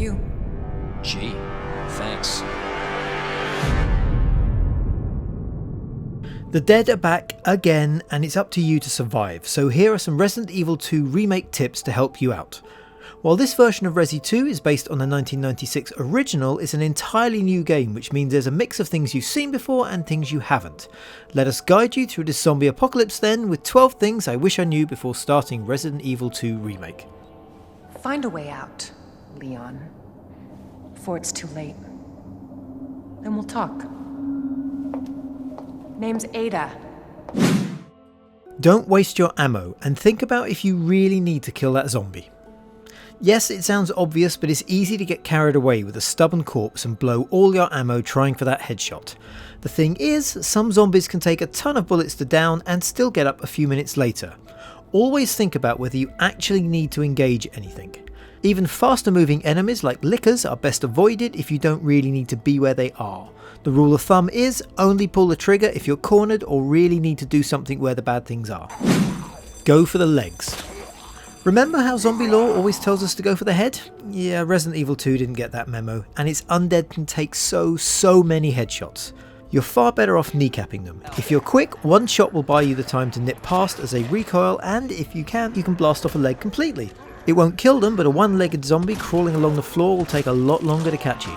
you. Gee, thanks. The dead are back again, and it's up to you to survive, so here are some Resident Evil 2 remake tips to help you out. While this version of Resi 2 is based on the 1996 original, it's an entirely new game, which means there's a mix of things you've seen before and things you haven't. Let us guide you through this zombie apocalypse then, with 12 things I wish I knew before starting Resident Evil 2 Remake. Find a way out, Leon. Before it's too late. Then we'll talk. Name's Ada. Don't waste your ammo, and think about if you really need to kill that zombie. Yes, it sounds obvious, but it's easy to get carried away with a stubborn corpse and blow all your ammo trying for that headshot. The thing is, some zombies can take a ton of bullets to down and still get up a few minutes later. Always think about whether you actually need to engage anything. Even faster moving enemies like lickers are best avoided if you don't really need to be where they are. The rule of thumb is only pull the trigger if you're cornered or really need to do something where the bad things are. Go for the legs. Remember how zombie lore always tells us to go for the head? Yeah, Resident Evil 2 didn't get that memo, and its undead can take so many headshots. You're far better off kneecapping them. If you're quick, one shot will buy you the time to nip past as they recoil, and if you can blast off a leg completely. It won't kill them, but a one-legged zombie crawling along the floor will take a lot longer to catch you.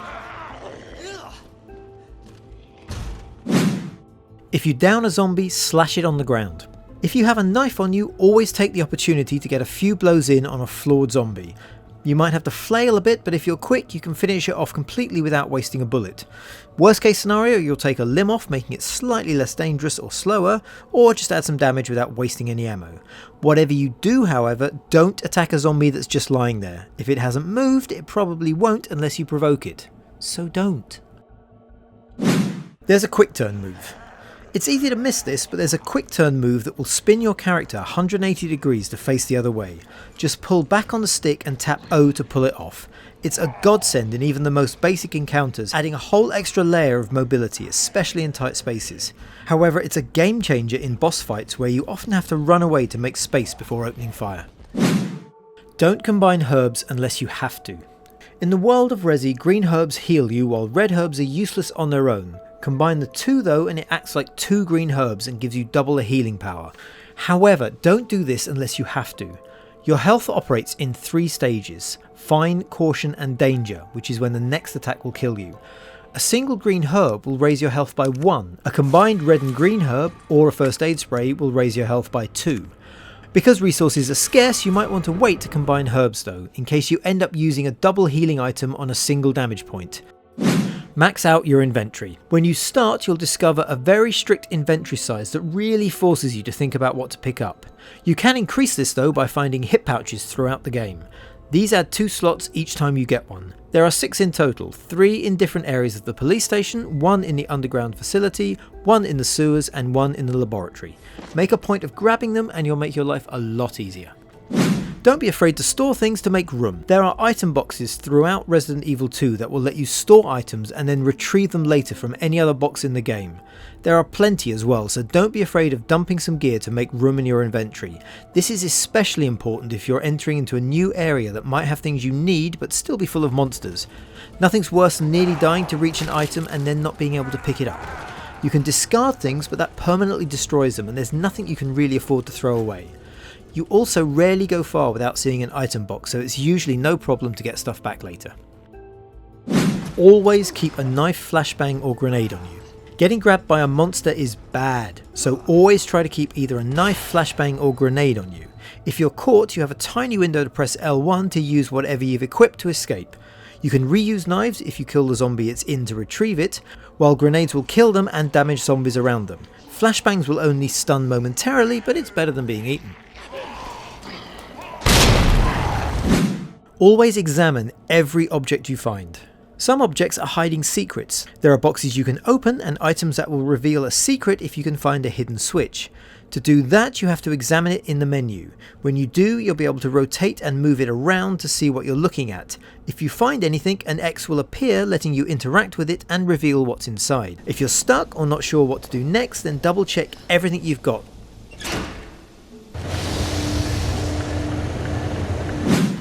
If you down a zombie, slash it on the ground. If you have a knife on you, always take the opportunity to get a few blows in on a flawed zombie. You might have to flail a bit, but if you're quick, you can finish it off completely without wasting a bullet. Worst case scenario, you'll take a limb off, making it slightly less dangerous or slower, or just add some damage without wasting any ammo. Whatever you do, however, don't attack a zombie that's just lying there. If it hasn't moved, it probably won't unless you provoke it. So don't. There's a quick turn move. It's easy to miss this, but there's a quick turn move that will spin your character 180 degrees to face the other way. Just pull back on the stick and tap O to pull it off. It's a godsend in even the most basic encounters, adding a whole extra layer of mobility, especially in tight spaces. However, it's a game changer in boss fights where you often have to run away to make space before opening fire. Don't combine herbs unless you have to. In the world of Resi, green herbs heal you while red herbs are useless on their own. Combine the two though and it acts like 2 green herbs and gives you double the healing power. However, don't do this unless you have to. Your health operates in 3 stages: fine, caution and danger, which is when the next attack will kill you. A single green herb will raise your health by 1, a combined red and green herb or a first aid spray will raise your health by 2. Because resources are scarce, you might want to wait to combine herbs though, in case you end up using a double healing item on a single damage point. Max out your inventory. When you start, you'll discover a very strict inventory size that really forces you to think about what to pick up. You can increase this though by finding hip pouches throughout the game. These add 2 slots each time you get one. There are 6 in total, 3 in different areas of the police station, 1 in the underground facility, 1 in the sewers and 1 in the laboratory. Make a point of grabbing them and you'll make your life a lot easier. Don't be afraid to store things to make room. There are item boxes throughout Resident Evil 2 that will let you store items and then retrieve them later from any other box in the game. There are plenty as well, so don't be afraid of dumping some gear to make room in your inventory. This is especially important if you're entering into a new area that might have things you need but still be full of monsters. Nothing's worse than nearly dying to reach an item and then not being able to pick it up. You can discard things, but that permanently destroys them and there's nothing you can really afford to throw away. You also rarely go far without seeing an item box, so it's usually no problem to get stuff back later. Always keep a knife, flashbang or grenade on you. Getting grabbed by a monster is bad, so always try to keep either a knife, flashbang or grenade on you. If you're caught, you have a tiny window to press L1 to use whatever you've equipped to escape. You can reuse knives if you kill the zombie it's in to retrieve it, while grenades will kill them and damage zombies around them. Flashbangs will only stun momentarily, but it's better than being eaten. Always examine every object you find. Some objects are hiding secrets. There are boxes you can open and items that will reveal a secret if you can find a hidden switch. To do that, you have to examine it in the menu. When you do, you'll be able to rotate and move it around to see what you're looking at. If you find anything, an X will appear letting you interact with it and reveal what's inside. If you're stuck or not sure what to do next, then double check everything you've got.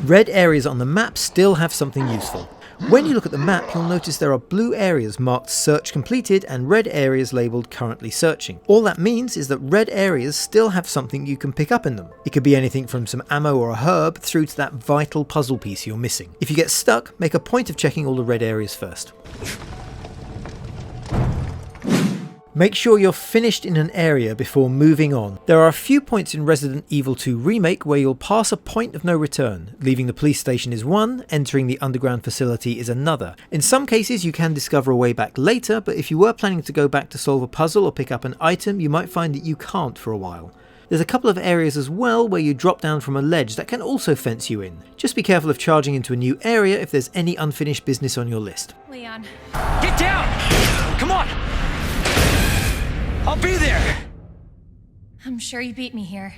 Red areas on the map still have something useful. When you look at the map, you'll notice there are blue areas marked search completed and red areas labelled currently searching. All that means is that red areas still have something you can pick up in them. It could be anything from some ammo or a herb through to that vital puzzle piece you're missing. If you get stuck, make a point of checking all the red areas first. Make sure you're finished in an area before moving on. There are a few points in Resident Evil 2 Remake where you'll pass a point of no return. Leaving the police station is one, entering the underground facility is another. In some cases you can discover a way back later, but if you were planning to go back to solve a puzzle or pick up an item, you might find that you can't for a while. There's a couple of areas as well where you drop down from a ledge that can also fence you in. Just be careful of charging into a new area if there's any unfinished business on your list. Leon. Get down! Come on! I'll be there! I'm sure you beat me here.